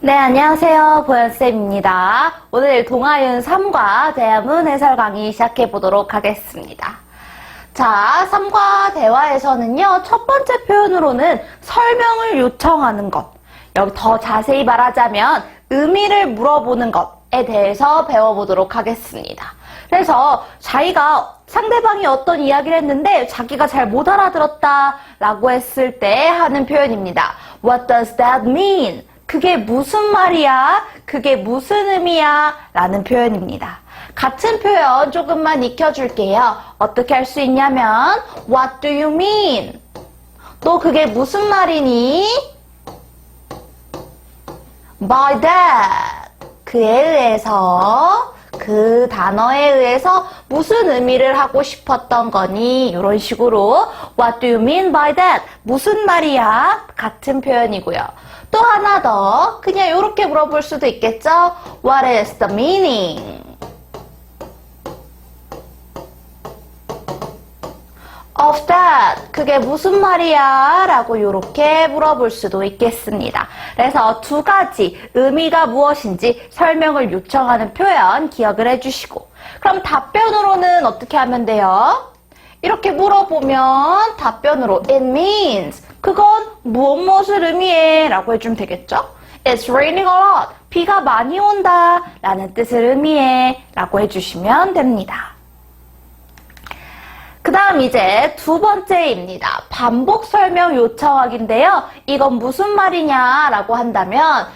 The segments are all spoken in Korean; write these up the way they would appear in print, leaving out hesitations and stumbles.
네, 안녕하세요. 보현쌤입니다. 오늘 동아윤 3과 대화문 해설 강의 시작해 보도록 하겠습니다. 자, 3과 대화에서는요, 첫 번째 표현으로는 설명을 요청하는 것, 여기 더 자세히 말하자면 의미를 물어보는 것에 대해서 배워보도록 하겠습니다. 그래서 자기가 상대방이 어떤 이야기를 했는데 자기가 잘 못 알아들었다 라고 했을 때 하는 표현입니다. What does that mean? 그게 무슨 말이야? 그게 무슨 의미야? 라는 표현입니다. 같은 표현 조금만 익혀줄게요. 어떻게 할 수 있냐면 What do you mean? 또 그게 무슨 말이니? By that. 그에 의해서 그 단어에 의해서 무슨 의미를 하고 싶었던 거니? 이런 식으로 What do you mean by that? 무슨 말이야? 같은 표현이고요. 또 하나 더 그냥 이렇게 물어볼 수도 있겠죠? What is the meaning of that? 그게 무슨 말이야? 라고 이렇게 물어볼 수도 있겠습니다. 그래서 두 가지 의미가 무엇인지 설명을 요청하는 표현 기억을 해주시고, 그럼 답변으로는 어떻게 하면 돼요? 이렇게 물어보면 답변으로 it means, 그건 무엇을 의미해? 라고 해주면 되겠죠? It's raining a lot. 비가 많이 온다 라는 뜻을 의미해 라고 해주시면 됩니다. 그 다음 이제 두 번째입니다. 반복 설명 요청하기인데요. 이건 무슨 말이냐 라고 한다면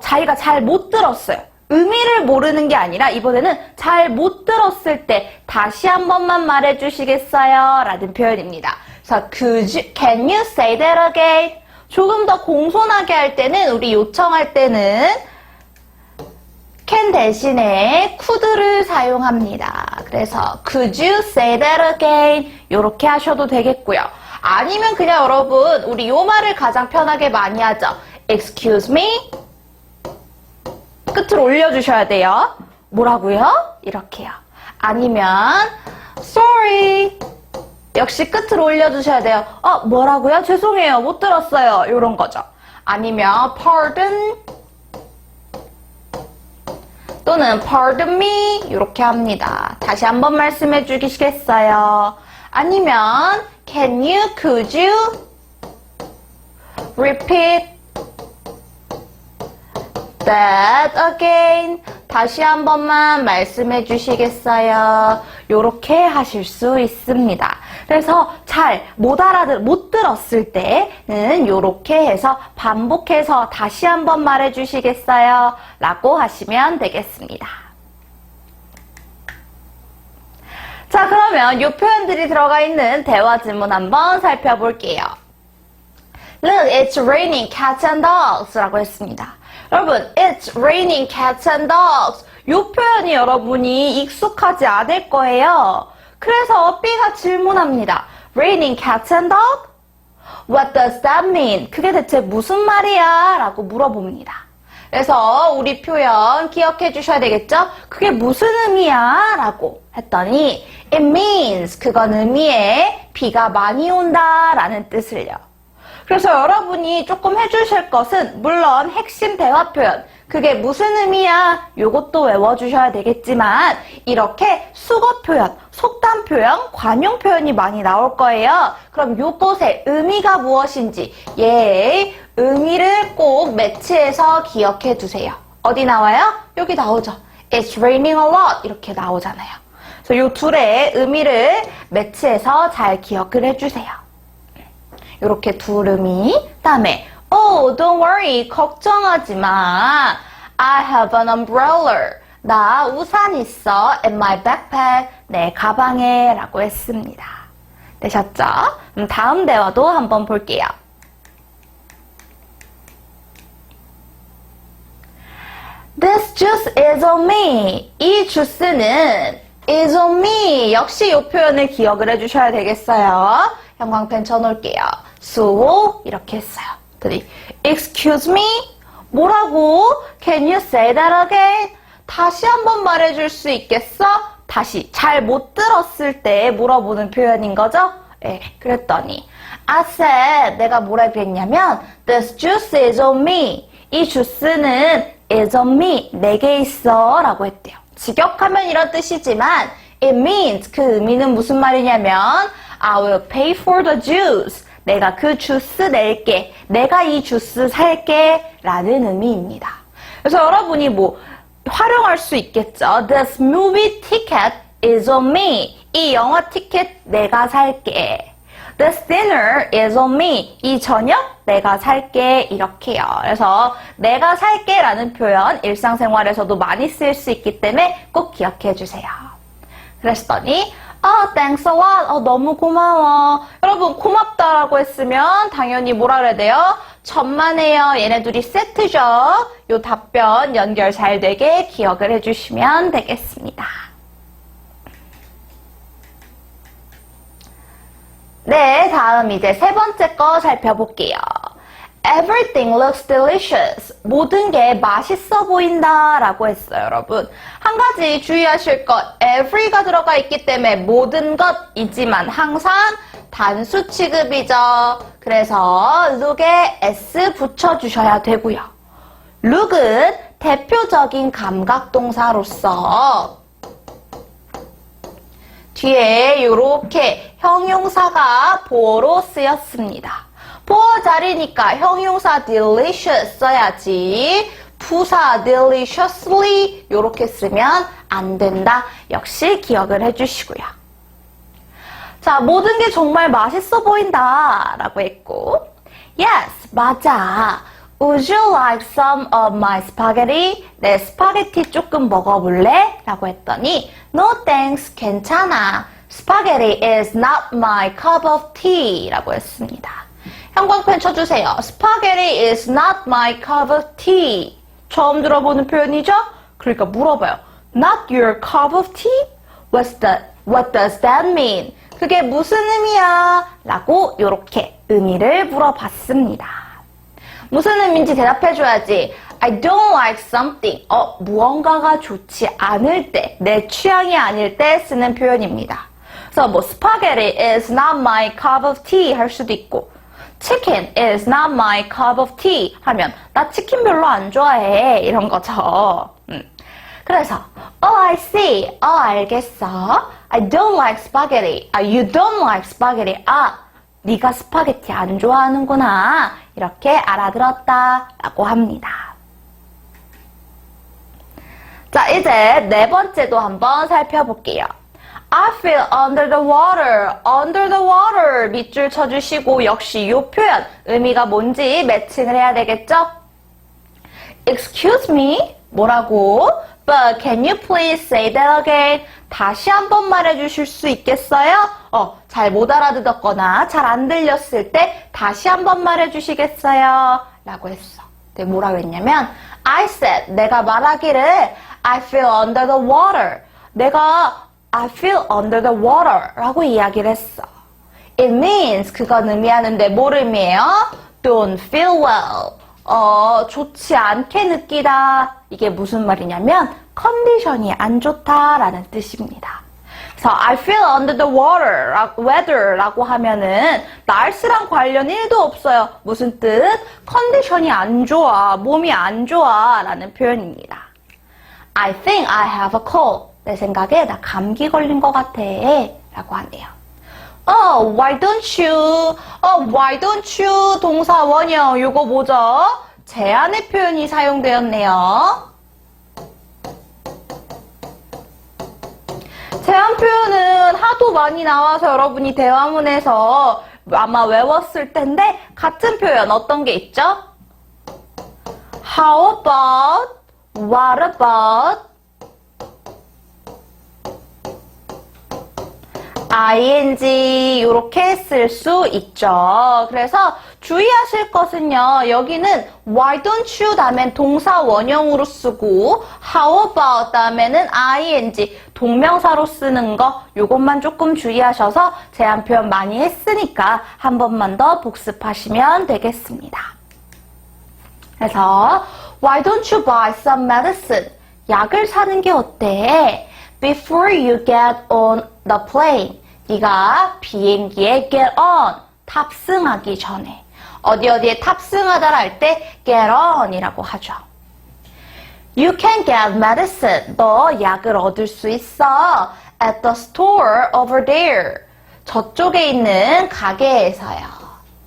자기가 잘 못 들었어요. 의미를 모르는 게 아니라 이번에는 잘 못 들었을 때 다시 한 번만 말해주시겠어요? 라는 표현입니다. 그래서 can you say that again? 조금 더 공손하게 할 때는, 우리 요청할 때는 can 대신에 could를 사용합니다. 그래서 could you say that again? 이렇게 하셔도 되겠고요. 아니면 그냥 여러분 우리 요 말을 가장 편하게 많이 하죠. excuse me? 끝을 올려주셔야 돼요. 뭐라고요? 이렇게요. 아니면 sorry. 역시 끝을 올려주셔야 돼요. 뭐라고요? 죄송해요. 못 들었어요. 이런 거죠. 아니면 pardon 또는 pardon me 이렇게 합니다. 다시 한번 말씀해 주시겠어요? 아니면 can you, could you repeat that again? 다시 한 번만 말씀해 주시겠어요? 이렇게 하실 수 있습니다. 그래서 잘 못 들었을 때는 이렇게 해서 반복해서 다시 한 번 말해 주시겠어요? 라고 하시면 되겠습니다. 자, 그러면 이 표현들이 들어가 있는 대화 질문 한번 살펴볼게요. Look, it's raining cats and dogs 라고 했습니다. 여러분, it's raining cats and dogs. 이 표현이 여러분이 익숙하지 않을 거예요. 그래서 B가 질문합니다. Raining cats and dogs? What does that mean? 그게 대체 무슨 말이야? 라고 물어봅니다. 그래서 우리 표현 기억해 주셔야 되겠죠? 그게 무슨 의미야? 라고 했더니 It means, 그건 의미에 비가 많이 온다 라는 뜻을요. 그래서 여러분이 조금 해주실 것은 물론 핵심 대화 표현, 그게 무슨 의미야? 요것도 외워주셔야 되겠지만 이렇게 수거 표현, 속담 표현, 관용 표현이 많이 나올 거예요. 그럼 요것의 의미가 무엇인지 의미를 꼭 매치해서 기억해 두세요. 어디 나와요? 여기 나오죠. It's raining a lot 이렇게 나오잖아요. 그래서 요 둘의 의미를 매치해서 잘 기억을 해주세요. 이렇게 둘 의미. 다음에 Oh, don't worry. 걱정하지 마. I have an umbrella. 나 우산 있어. In my backpack. 내 가방에 라고 했습니다. 되셨죠? 그럼 다음 대화도 한번 볼게요. This juice is on me. 이 주스는 is on me. 역시 이 표현을 기억을 해주셔야 되겠어요. 형광펜 쳐놓을게요. 수호 이렇게 했어요. Excuse me? 뭐라고? Can you say that again? 다시 한번 말해줄 수 있겠어? 다시 잘 못 들었을 때 물어보는 표현인 거죠? 네, 그랬더니 I said, 내가 뭐라 그랬냐면 This juice is on me. 이 주스는 is on me, 내게 있어 라고 했대요. 직역하면 이런 뜻이지만 it means 그 의미는 무슨 말이냐면 I will pay for the juice. 내가 그 주스 낼게. 내가 이 주스 살게 라는 의미입니다. 그래서 여러분이 뭐 활용할 수 있겠죠. This movie ticket is on me. 이 영화 티켓 내가 살게. This dinner is on me. 이 저녁 내가 살게 이렇게요. 그래서 내가 살게 라는 표현 일상생활에서도 많이 쓸 수 있기 때문에 꼭 기억해 주세요. 그랬더니 thanks a lot. 너무 고마워. 여러분 고맙다라고 했으면 당연히 뭐라 그래야 돼요? 천만에요. 얘네 둘이 세트죠. 요 답변 연결 잘 되게 기억을 해주시면 되겠습니다. 네, 다음 이제 세 번째 거 살펴볼게요. Everything looks delicious. 모든 게 맛있어 보인다 라고 했어요, 여러분. 한 가지 주의하실 것, every가 들어가 있기 때문에 모든 것이지만 항상 단수 취급이죠. 그래서 look에 s 붙여주셔야 되고요. look은 대표적인 감각동사로서 뒤에 이렇게 형용사가 보어로 쓰였습니다. 보어 자리니까 형용사 delicious 써야지 부사 deliciously 이렇게 쓰면 안 된다. 역시 기억을 해주시고요. 자, 모든 게 정말 맛있어 보인다 라고 했고 yes, 맞아. Would you like some of my spaghetti? 내 스파게티 조금 먹어볼래? 라고 했더니 No thanks, 괜찮아. Spaghetti is not my cup of tea 라고 했습니다. 형광펜 쳐주세요. Spaghetti is not my cup of tea. 처음 들어보는 표현이죠? 그러니까 물어봐요. Not your cup of tea? What does that mean? 그게 무슨 의미야? 라고 이렇게 의미를 물어봤습니다. 무슨 의미인지 대답해줘야지. I don't like something. 무언가가 좋지 않을 때, 내 취향이 아닐 때 쓰는 표현입니다. 그래서 뭐 spaghetti is not my cup of tea 할 수도 있고 chicken is not my cup of tea 하면 나 치킨 별로 안 좋아해 이런 거죠. 그래서 I see. 알겠어. I don't like spaghetti. You don't like spaghetti. 네가 스파게티 안 좋아하는구나. 이렇게 알아들었다 라고 합니다. 자, 이제 네 번째도 한번 살펴볼게요. I feel under the water. under the water 밑줄 쳐주시고 역시 이 표현 의미가 뭔지 매칭을 해야 되겠죠? Excuse me? 뭐라고? But can you please say that again? 다시 한번 말해주실 수 있겠어요? 잘 못 알아듣었거나 잘 안 들렸을 때 다시 한번 말해주시겠어요? 라고 했어. 근데 뭐라고 했냐면 I said, 내가 말하기를 I feel under the water. 내가 I feel under the water 라고 이야기를 했어. It means 그건 의미하는데 뭘 의미해요? Don't feel well. 좋지 않게 느끼다. 이게 무슨 말이냐면 컨디션이 안 좋다라는 뜻입니다. 그래서 I feel under the weather라고 하면은 날씨랑 관련 1도 없어요. 무슨 뜻? 컨디션이 안 좋아, 몸이 안 좋아 라는 표현입니다. I think I have a cold. 내 생각에 나 감기 걸린 것 같아 라고 하네요. why don't you 동사 원형 요거 뭐죠? 제한의 표현이 사용되었네요. 제한 표현은 하도 많이 나와서 여러분이 대화문에서 아마 외웠을 텐데 같은 표현 어떤 게 있죠? How about? What about? ing 이렇게 쓸 수 있죠. 그래서 주의하실 것은요. 여기는 why don't you 다음엔 동사 원형으로 쓰고 how about 다음에는 ing 동명사로 쓰는 거 요것만 조금 주의하셔서 제한 표현 많이 했으니까 한 번만 더 복습하시면 되겠습니다. 그래서 why don't you buy some medicine? 약을 사는 게 어때? Before you get on the plane. 네가 비행기에 get on, 탑승하기 전에. 어디에 탑승하다 할 때 get on이라고 하죠. You can get medicine. 너 약을 얻을 수 있어. At the store over there. 저쪽에 있는 가게에서요.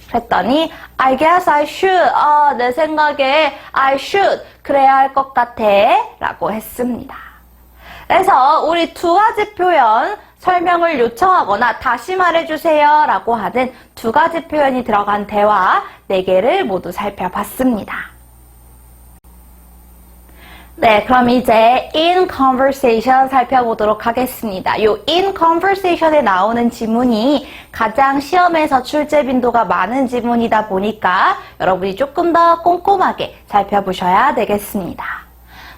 그랬더니 I guess I should. 내 생각에 I should. 그래야 할 것 같아. 라고 했습니다. 그래서 우리 두 가지 표현 설명을 요청하거나 다시 말해주세요 라고 하는 두 가지 표현이 들어간 대화 4개를 모두 살펴봤습니다. 네, 그럼 이제 in conversation 살펴보도록 하겠습니다. 요 in conversation에 나오는 지문이 가장 시험에서 출제 빈도가 많은 지문이다 보니까 여러분이 조금 더 꼼꼼하게 살펴보셔야 되겠습니다.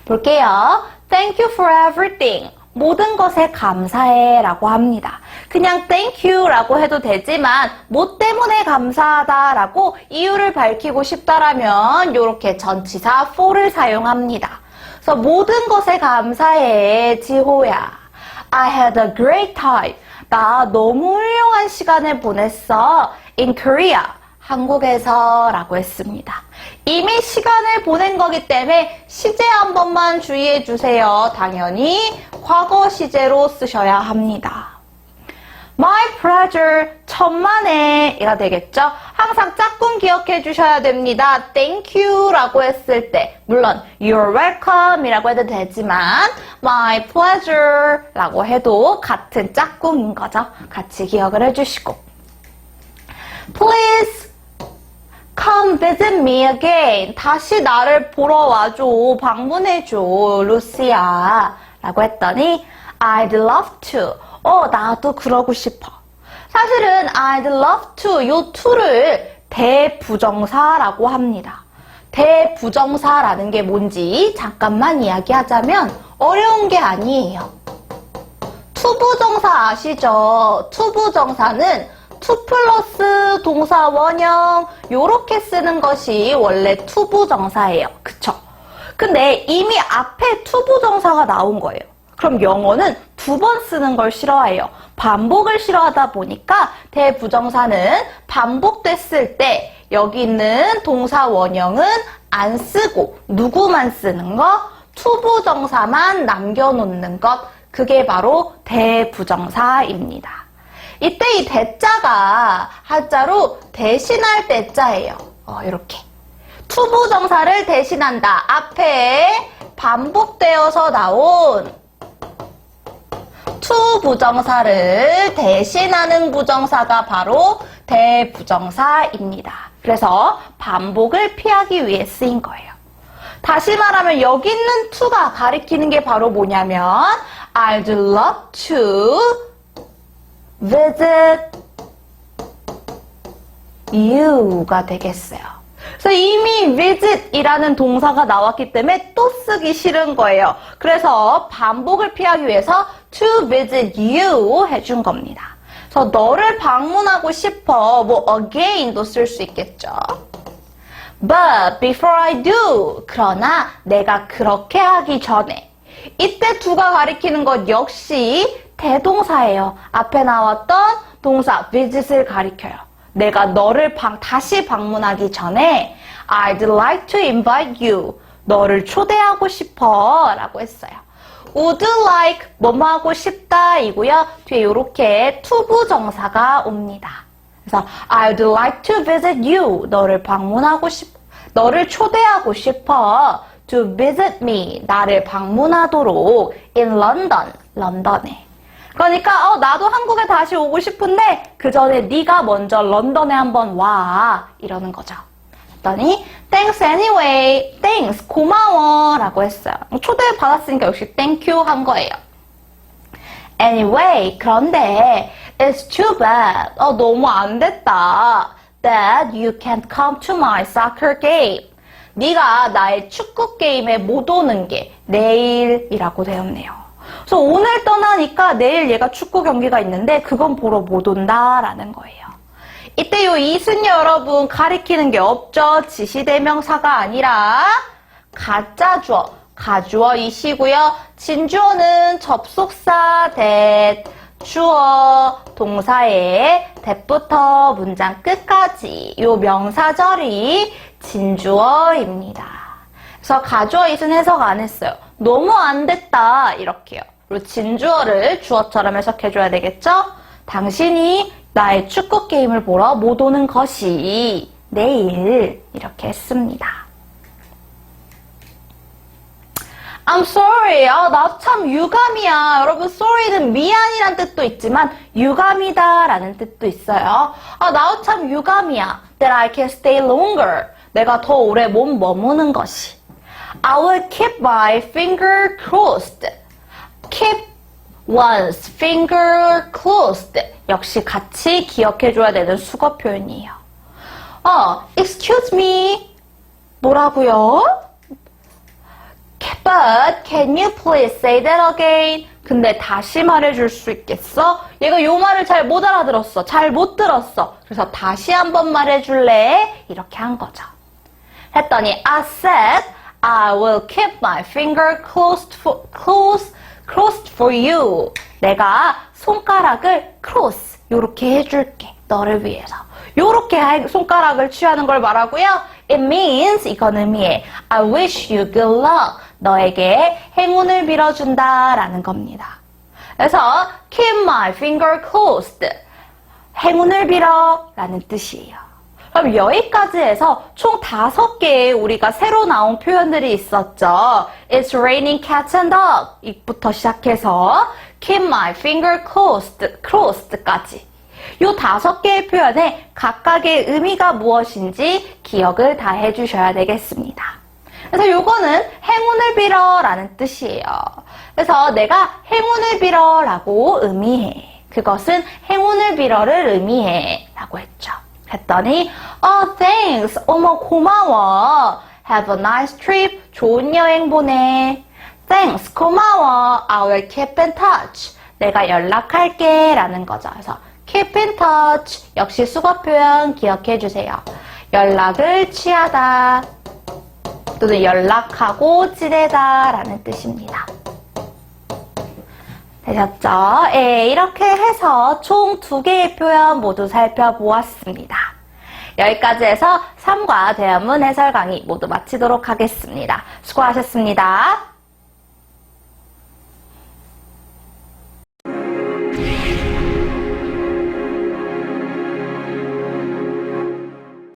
볼게요. Thank you for everything. 모든 것에 감사해 라고 합니다. 그냥 thank you 라고 해도 되지만 뭐 때문에 감사하다 라고 이유를 밝히고 싶다라면 이렇게 전치사 for를 사용합니다. 그래서 모든 것에 감사해, 지호야. I had a great time. 나 너무 훌륭한 시간을 보냈어. In Korea. 한국에서 라고 했습니다. 이미 시간을 보낸 거기 때문에 시제 한 번만 주의해 주세요. 당연히 과거 시제로 쓰셔야 합니다. My pleasure, 천만에 이가 되겠죠? 항상 짝꿍 기억해 주셔야 됩니다. Thank you 라고 했을 때 물론 You're welcome 이라고 해도 되지만 My pleasure 라고 해도 같은 짝꿍인 거죠. 같이 기억을 해주시고 Please come visit me again. 다시 나를 보러 와줘. 방문해줘. 루시아 라고 했더니 I'd love to. 나도 그러고 싶어. 사실은 I'd love to 요 to를 대부정사라고 합니다. 대부정사라는 게 뭔지 잠깐만 이야기하자면 어려운 게 아니에요. 투부정사 아시죠? 투부정사는 to 플러스 동사 원형 요렇게 쓰는 것이 원래 투부정사예요. 그쵸? 근데 이미 앞에 투부정사가 나온 거예요. 그럼 영어는 2번 쓰는 걸 싫어해요. 반복을 싫어하다 보니까 대부정사는 반복됐을 때 여기 있는 동사 원형은 안 쓰고 누구만 쓰는 거, 투부정사만 남겨놓는 것, 그게 바로 대부정사입니다. 이때 이 대자가 한자로 대신할 대자예요. 이렇게. 투부정사를 대신한다. 앞에 반복되어서 나온 투부정사를 대신하는 부정사가 바로 대부정사입니다. 그래서 반복을 피하기 위해 쓰인 거예요. 다시 말하면 여기 있는 to가 가리키는 게 바로 뭐냐면 I'd love to visit you가 되겠어요. 그래서 이미 visit이라는 동사가 나왔기 때문에 또 쓰기 싫은 거예요. 그래서 반복을 피하기 위해서 to visit you 해준 겁니다. 그래서 너를 방문하고 싶어. 뭐 again도 쓸 수 있겠죠. But before I do. 그러나 내가 그렇게 하기 전에. 이때 to가 가리키는 것 역시 대동사예요. 앞에 나왔던 동사 visit을 가리켜요. 내가 너를 다시 방문하기 전에 I'd like to invite you. 너를 초대하고 싶어 라고 했어요. would like 뭐뭐 하고 싶다 이고요. 뒤에 이렇게 투부정사가 옵니다. 그래서 I'd like to visit you. 너를 방문하고 너를 초대하고 싶어. to visit me. 나를 방문하도록 in London. 런던에. 그러니까 나도 한국에 다시 오고 싶은데 그 전에 네가 먼저 런던에 한번 와 이러는 거죠. 그랬더니 thanks anyway, thanks 고마워 라고 했어요. 초대 받았으니까 역시 thank you 한 거예요. Anyway 그런데 it's too bad 너무 안 됐다 that you can't come to my soccer game. 네가 나의 축구 게임에 못 오는 게 내일이라고 되었네요. 그래서 오늘 떠나니까 내일 얘가 축구 경기가 있는데 그건 보러 못 온다라는 거예요. 이때 요 이순 여러분 가리키는 게 없죠. 지시대명사가 아니라 가짜주어, 가주어이시고요. 진주어는 접속사 that 주어, 동사의 that부터 문장 끝까지 요 명사절이 진주어입니다. 그래서 가주어 it은 해석 안 했어요. 너무 안 됐다 이렇게요. 그리고 진주어를 주어처럼 해석해줘야 되겠죠? 당신이 나의 축구 게임을 보러 못 오는 것이 내일 이렇게 했습니다. I'm sorry. 나 참 유감이야. 여러분, sorry는 미안이란 뜻도 있지만 유감이다 라는 뜻도 있어요. 나 참 유감이야. That I can stay longer. 내가 더 오래 못 머무는 것이. I will keep my finger closed. Keep one's finger closed. 역시 같이 기억해줘야 되는 수거 표현이에요. Excuse me. 뭐라고요? But can you please say that again? 근데 다시 말해줄 수 있겠어? 얘가 요 말을 잘 못 알아들었어. 잘 못 들었어. 그래서 다시 한번 말해줄래? 이렇게 한 거죠. 했더니 I said I will keep my finger closed for you. 내가 손가락을 close 요렇게 해줄게. 너를 위해서. 요렇게 손가락을 취하는 걸 말하고요. It means 이건 의미해. I wish you good luck. 너에게 행운을 빌어준다 라는 겁니다. 그래서 keep my finger closed. 행운을 빌어 라는 뜻이에요. 그럼 여기까지 해서 총 5개의 우리가 새로 나온 표현들이 있었죠. It's raining cats and dogs. 이부터 시작해서 keep my finger closed까지. 이 5개의 표현에 각각의 의미가 무엇인지 기억을 다 해주셔야 되겠습니다. 그래서 요거는 행운을 빌어 라는 뜻이에요. 그래서 내가 행운을 빌어 라고 의미해. 그것은 행운을 빌어를 의미해 라고 했죠. 했더니 thanks. 어머 고마워. Have a nice trip. 좋은 여행 보내. Thanks. 고마워. I will keep in touch. 내가 연락할게 라는 거죠. 그래서 keep in touch. 역시 수거 표현 기억해 주세요. 연락을 취하다. 또는 연락하고 지내다 라는 뜻입니다. 되셨죠? 예, 이렇게 해서 총 2개의 표현 모두 살펴보았습니다. 여기까지 해서 3과 대화문 해설 강의 모두 마치도록 하겠습니다. 수고하셨습니다.